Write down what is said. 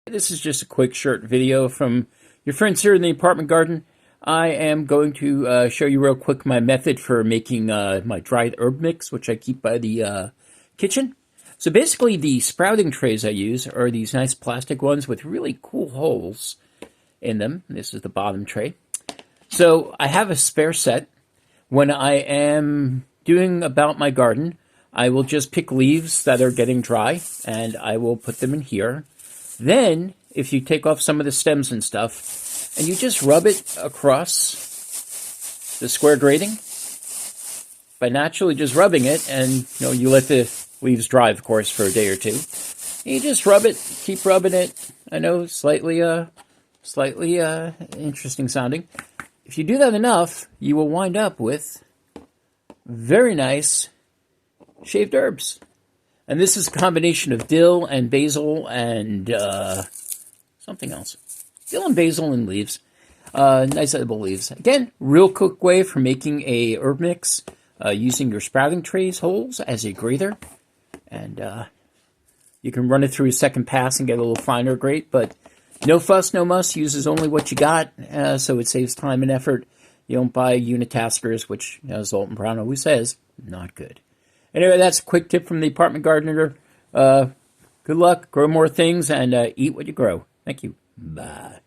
This is just a quick short video from your friends here in the apartment garden. I am going to show you real quick my method for making my dried herb mix, which I keep by the kitchen. So basically the sprouting trays I use are these nice plastic ones with really cool holes in them. This is the bottom tray. So I have a spare set. When I am doing about my garden, I will just pick leaves that are getting dry and I will put them in here. Then, if you take off some of the stems and stuff, and you just rub it across the square grating, by naturally just rubbing it, and you let the leaves dry, of course, for a day or two. And you just rub it, keep rubbing it. I know, slightly interesting sounding. If you do that enough, you will wind up with very nice shaved herbs. And this is a combination of dill and basil and something else. Dill and basil and leaves. Nice edible leaves. Again, real quick way for making a herb mix using your sprouting trays holes as a grater. And you can run it through a second pass and get a little finer grate. But no fuss, no muss. Uses only what you got, so it saves time and effort. You don't buy unitaskers, which, as Alton Brown always says, not good. Anyway, that's a quick tip from the apartment gardener. Good luck, grow more things, and eat what you grow. Thank you. Bye.